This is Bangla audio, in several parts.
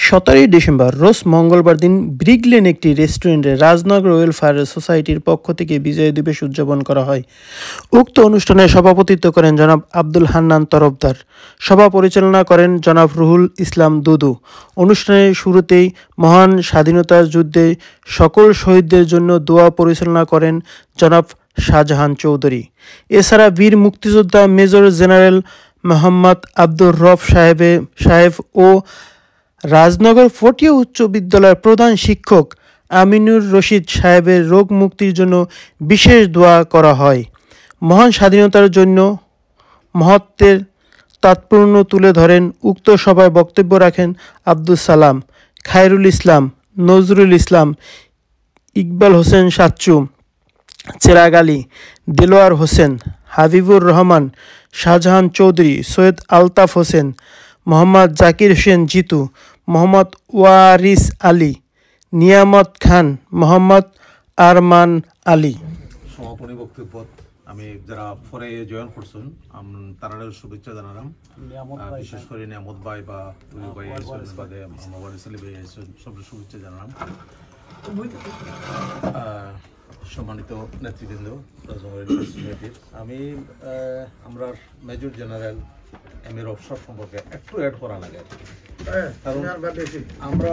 17 ডিসেম্বর রোজ মঙ্গলবার দিন ব্রিক লেন একটি রেস্টুরেন্টে রাজনগর ওয়েলফেয়ার সোসাইটির পক্ষ থেকে বিজয় দিবস উদযাপন করা হয়। উক্ত অনুষ্ঠানে সভাপতিত্ব করেন জনাব আব্দুল হান্নান তরফদার, সভা পরিচালনা করেন জনাব রুহুল ইসলাম দুদু। অনুষ্ঠানের শুরুতেই মহান স্বাধীনতা যুদ্ধে সকল শহীদদের জন্য দোয়া পরিচালনা করেন জনাব শাহজাহান চৌধুরী। এছাড়া বীর মুক্তিযোদ্ধা মেজর জেনারেল মোহাম্মদ আব্দুর রব সাহেব ও রাজনগর ফটিয়া উচ্চ বিদ্যালয়ের প্রধান শিক্ষক আমিনুর রশিদ সাহেবের রোগ মুক্তির জন্য বিশেষ দোয়া করা হয়। মহান স্বাধীনতার জন্য মহত্বের তাৎপর্য তুলে ধরেন। উক্ত সভায় বক্তব্য রাখেন আব্দুল সালাম, খায়রুল ইসলাম, নজরুল ইসলাম, ইকবাল হোসেন সাচ্চু, চেরাগ আলী, দেলোয়ার হোসেন, হাবিবুর রহমান, শাহজাহান চৌধুরী, সৈয়দ আলতাফ হোসেন, মোহাম্মদ জাকির হোসেন জিতু, মোহাম্মদ ওয়ারিস আলী, নিয়ামত খান, মোহাম্মদ আরমান আলী। সমাপনী বক্তব্য আমি যারা পরে জয়েন করছেন তারা শুভেচ্ছা জানালাম। বিশেষ করে নিয়ামত ভাই বা তুলি ভাই আইসেন বাদে ওয়ারিস আলী ভাই আইসেন সব শুভেচ্ছা জানালাম। সম্মানিত নেতৃবৃন্দ রাজনগর ইউনিভার্সিটির, আমি আমরা মেজর জেনারেল এম এর অবসর সম্পর্কে একটু অ্যাড করা লাগে, কারণ আমরা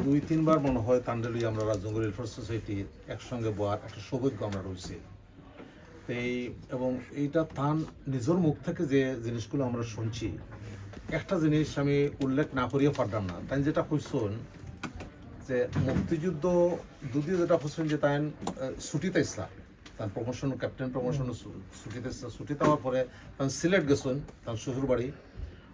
2-3 বার মনে হয় তান্ডেলি আমরা রাজনগর ওয়েলফেয়ার সোসাইটির একসঙ্গে বয়ার একটা সৌভাগ্য আমরা রয়েছি। এবং এইটা তার নিজের মুখ থেকে যে জিনিসগুলো আমরা শুনছি, একটা জিনিস আমি উল্লেখ না করিয়ে পারলাম না। তাই যেটা কইছেন যে মুক্তিযুদ্ধ যদিও যেটা করছেন যে তাই ছুটিতে ইসলাম তার প্রমোশন ক্যাপ্টেন প্রমোশন ছুটিতে ছুটিতে হওয়ার পরে তার সিলেট গেছেন তার শ্বশুর বাড়ি,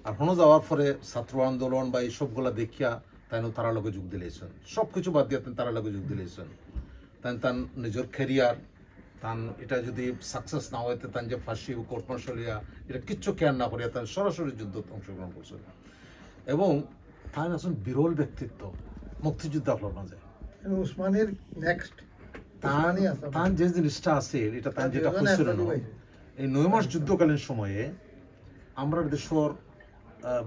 আর হনো যাওয়ার পরে ছাত্র আন্দোলন বা এই সবগুলা দেখিয়া তাই তারা লগে যোগ দিলেছেন, সব কিছু বাদ দিয়ে তারা লগে যোগ দিলেছেন। তাই তার নিজের ক্যারিয়ার তান এটা যদি সাকসেস না হইতে তান যে ফাঁসি কোর্ট মার্শালিয়া এটা কিচ্ছু কেয়ার না করিয়া তার সরাসরি যুদ্ধ অংশগ্রহণ করছেন। এবং তাই আসলে বিরল ব্যক্তিত্ব মুক্তিযুদ্ধ আপনার মাঝে উসমানের নেক্সট তার যে জিনিসটা আছে এটা তার যেটা করছিল এই 9 মাস যুদ্ধকালীন সময়ে আমরা দেশের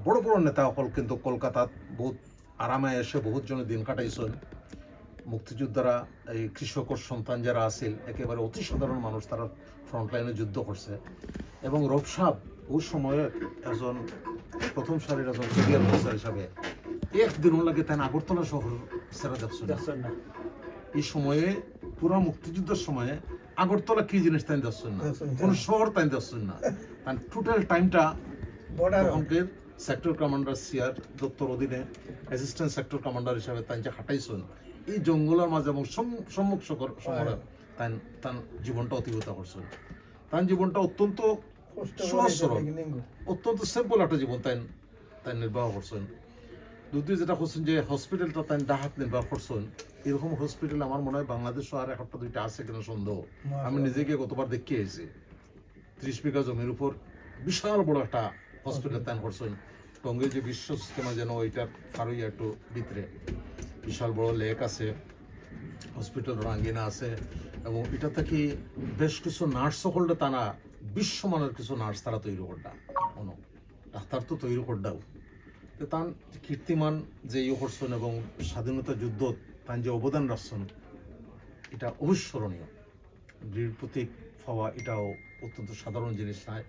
বড় বড় নেতা সকল কিন্তু কলকাতাত বহুত আরামে এসে বহুত জনের দিন কাটাইছেন। মুক্তিযোদ্ধারা এই কৃষকর সন্তান যারা আছিল একেবারে অতি সাধারণ মানুষ, তারা ফ্রন্টলাইনে যুদ্ধ করছে। এবং রব সাহেব ওই সময়ে একজন প্রথম সারির একজন ক্যারিয়ার অফিসার হিসাবে একদিনও লাগে তাই আগরতলা শহর সেরা যাচ্ছেন না। এই সময়ে পুরো মুক্তিযুদ্ধের সময়ে আগরতলা কি জিনিস তাই যাচ্ছেন না, কোন শহর তাই যাচ্ছেন না। তার টোটাল টাইমটা অঙ্কের সেক্টর কমান্ডার সিআর দত্তর অধীনে অ্যাসিস্ট্যান্ট সেক্টর কমান্ডার হিসাবে তাই যে হাঁটাইছেন এই জঙ্গলের মাঝে এবং সম্মুখ সমরে তার জীবনটা অতিবাহিত করছেন। তার জীবনটা অত্যন্ত সহজ সরল, অত্যন্ত সিম্পল একটা জীবন তাই নির্বাহ করছেন। দ্বিতীয় যেটা করছেন যে হসপিটালটা তাই ডাহাত নির্বাহ করছেন, এরকম হসপিটাল আমার মনে হয় বাংলাদেশও আর একটা দুইটা আছে কিনা সন্দেহ। আমি নিজেকে গতবার দেখিয়ে এসেছি 30 বিঘা জমির উপর বিশাল বড় একটা হসপিটাল তাই করছেন। টঙ্গী যে বিশ্ব সিস্টেমে যেন ওইটার কারোই একটু ভিতরে বিশাল বড় লেক আছে, হসপিটাল রাঙ্গিনা আছে। এবং এটা থেকে বেশ কিছু নার্স সকলটা তারা বিশ্বমানের কিছু নার্স তারা তৈরি করটা, কোনো ডাক্তার তো তৈরি করটাও তার কীর্তিমান যে ইয়ে করছেন এবং স্বাধীনতা যুদ্ধ তার যে অবদান রাখছেন এটা অবিস্মরণীয়। বীর প্রতীক পাওয়া এটাও অত্যন্ত সাধারণ জিনিস নয়।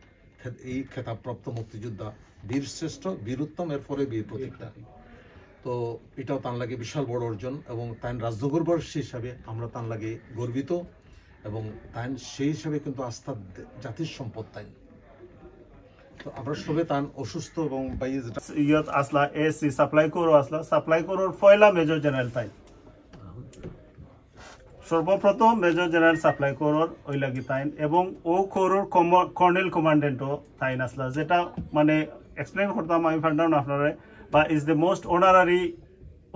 এই খেতাবপ্রাপ্ত মুক্তিযোদ্ধা বীর শ্রেষ্ঠ, বীর উত্তম, এরপরে বীর প্রতীকটা, তো এটাও তার লাগে বিশাল বড় অর্জন। এবং তাই রাজনগরবাসী হিসাবে আমরা তার লাগে গর্বিত এবং তাই সেই হিসাবে কিন্তু আস্থার জাতির সম্পদ। তাই তো আমরা সবে তান অসুস্থ এবং বাইরে যেটা ইয়ত আসলা এসি সাপ্লাই করো আসলা সাপ্লাই করোর পয়লা মেজর জেনারেল তাই সর্বপ্রথম মেজর জেনারেল সাপ্লাই করোর ওই লাগি তাইন এবং ও কোরোর কর্নেল কমান্ডেন্টও তাইন আসলা, যেটা মানে এক্সপ্লেন করতাম আমি ফান্ডাম আপনারা বা is the most honorary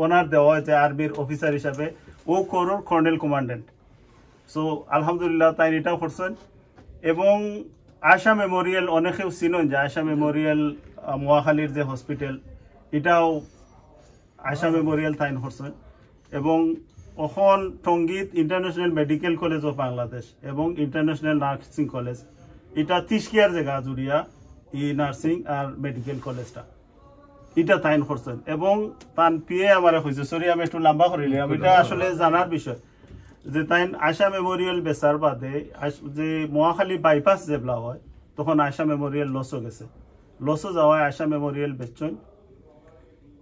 honour দেওয়া হয়েছে আর্মির অফিসার হিসাবে ও কোরোর কর্নেল কমান্ডেন্ট। সো আলহামদুলিল্লাহ তাই এটাও করছেন। এবং আশা মেমোরিয়াল অনেকেও চিনেন যে আশা মেমোরিয়াল মোয়াখালীর যে হসপিটাল এটাও আশা মেমোরিয়াল তাইন করছেন। এবং এখন টঙ্গীত international medical college of Bangladesh এবং ইন্টারন্যাশনাল নার্সিং কলেজ এটা 30 জায়গা জুড়িয়া ই নার্সিং আর মেডিকেল কলেজটা এটা তাইন করছেন এবং তান পিএ আমার হয়েছে সরি আমি একটু লম্বা করিলে আমি এটা আসলে জানার বিষয় যে তাইন আয়সা মেমোরিয়াল বেচার বাদে যে মহাখালী বাইপাস যেগুলা হয় তখন আয়সা মেমোরিয়াল লসও গেছে লসও যাওয়ায় আয়সা মেমোরিয়াল বেচছেন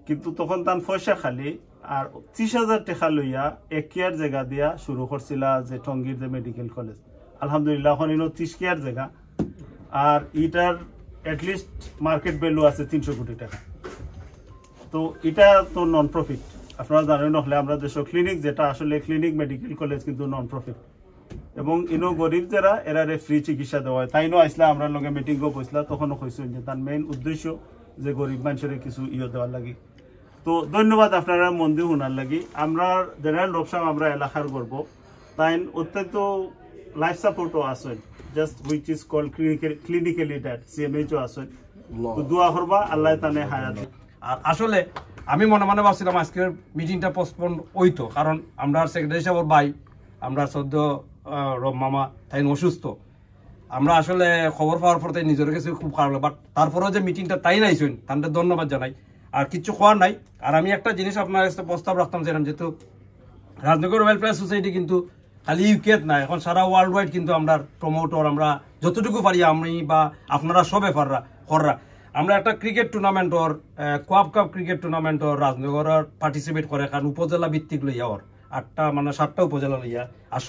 কিন্তু তখন তান পয়সা খালি আর 30,000 টাকা লইয়া একিয়ার জায়গা দিয়া শুরু করছিল যে টঙ্গীর যে মেডিকেল কলেজ আলহামদুলিল্লাহ এখন 30 কিয়ার জায়গা আর ইটার এটলিস্ট মার্কেট ভ্যালু আছে 300 কোটি টাকা তো এটা তো নন প্রফিট আপনারা জানেন হলে আমরা দেশে ক্লিনিক যেটা আসলে ক্লিনিক মেডিকেল কলেজ কিন্তু নন প্রফিট এবং ইনো গরিব যারা এরারে ফ্রি চিকিৎসা দেওয়া হয় তাইনো আসলে আমরা লগে মিটিংও বসলা তখনও কইছেন যে তার মেইন উদ্দেশ্য যে গরিব মানুষের কিছু দেওয়ার লাগি তো ধন্যবাদ আপনারা মন দিয়ে শোনার লাগি আমরা জেনারেল রবসাম আমরা এলাকার গর্ব তাই অত্যন্ত লাইফ সাপোর্টও আসেন just which is called clinically that সিএমএইচও আসেন তো দোয়া করবা আল্লাহ তানে হায়াত আর আসলে আমি মনে মনে ভাবছিলাম আজকের মিটিংটা পোস্টপোন হইতো কারণ আমরা সেক্রেটারি সাহেবের ভাই আমরা সদ্য মামা তাই অসুস্থ আমরা আসলে খবর পাওয়ার পর তাই নিজের কাছে খুব খারাপ লাগে বাট তারপরেও যে মিটিংটা তাই নাইছেন তাদের ধন্যবাদ জানাই আর কিছু খোয়ার নাই আর আমি একটা জিনিস আপনার কাছে প্রস্তাব রাখতাম যেহেতু রাজনগর ওয়েলফেয়ার সোসাইটি কিন্তু খালি ইউকেত না এখন সারা ওয়ার্ল্ড ওয়াইড কিন্তু আমরা প্রমোটর আমরা যতটুকু পারি আমি বা আপনারা সবে ফররা আমরা একটা ক্রিকেট টুর্নামেন্টর কোয়াব কাপ ক্রিকেট টুর্নামেন্টর রাজনগরের পার্টিসিপেট করে কারণ উপজেলা ভিত্তিক লইয়া ওর 7টা উপজেলা লইয়া আর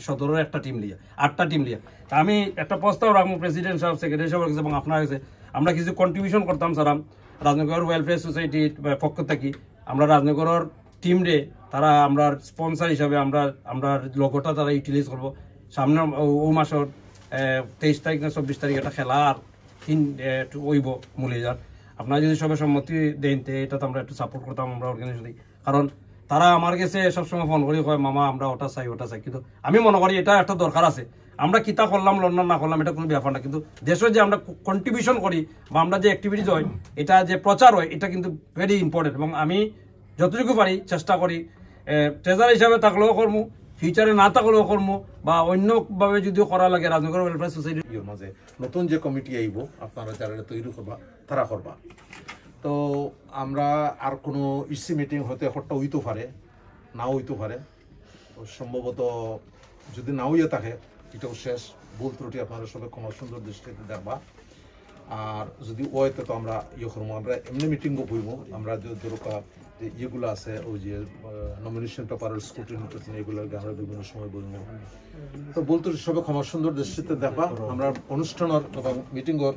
সদরের একটা টিম লিয়া 8টা টিম লিয়া তা আমি একটা প্রস্তাব রাখবো প্রেসিডেন্ট সাহেব সেক্রেটারি সাহেবের কাছে এবং আপনার কাছে আমরা কিছু কন্ট্রিবিউশন করতাম স্যার রাজনগর ওয়েলফেয়ার সোসাইটির পক্ষ থেকে আমরা রাজনগরের টিম রে তারা আমরা স্পন্সর হিসাবে আমরা লোগোটা তারা ইউটিলাইজ করবো সামনে ও মাসের 23 তারিখ না 24 তারিখ একটা খেলা আর ওইব মূল্যার আপনারা যদি সবাই সম্মতি দেন এটা তো আমরা একটু সাপোর্ট করতাম আমরা অর্গানাইজেশন কারণ তারা আমার কাছে সবসময় ফোন করি কয় মামা আমরা ওটা চাই কিন্তু আমি মনে করি এটা একটা দরকার আছে আমরা কিতা করলাম লন্ডন না করলাম এটা কোনো ব্যাপার না কিন্তু দেশের যে আমরা কন্ট্রিবিউশন করি বা আমরা যে অ্যাক্টিভিটিস হয় এটা যে প্রচার হয় এটা কিন্তু ভেরি ইম্পর্টেন্ট এবং আমি যতটুকু পারি চেষ্টা করি ট্রেজার হিসাবে থাকলেও কর্ম ফিউচারে না থাকলেও কর্ম বা অন্যভাবে যদিও করা লাগে রাজনগর ওয়েলফেয়ার সোসাইটির মাঝে নতুন যে কমিটি আইব আপনারা যারা তৈরি করবা তারা করবা তো আমরা আর কোনো ইসি মিটিং হতে হট্টা হইতে পারে নাও হইতে পারে সম্ভবত যদি নাও ইয়ে থাকে এটাও শেষ ভুল ত্রুটি আপনারা সবাই ক্ষমা সুন্দর দৃষ্টিতে দেখবা আর যদি ওইতে তো আমরা করবো আমরা এমনি মিটিংও বইব আমরা যে দরকার ইয়েগুলো আছে ওই যে নমিনেশন পেপারের স্কুটিনি এগুলো আমরা বিভিন্ন সময় বইব তো বলতে সবাই ক্ষমা সুন্দর দৃষ্টিতে দেখবা আমরা অনুষ্ঠানের মিটিংর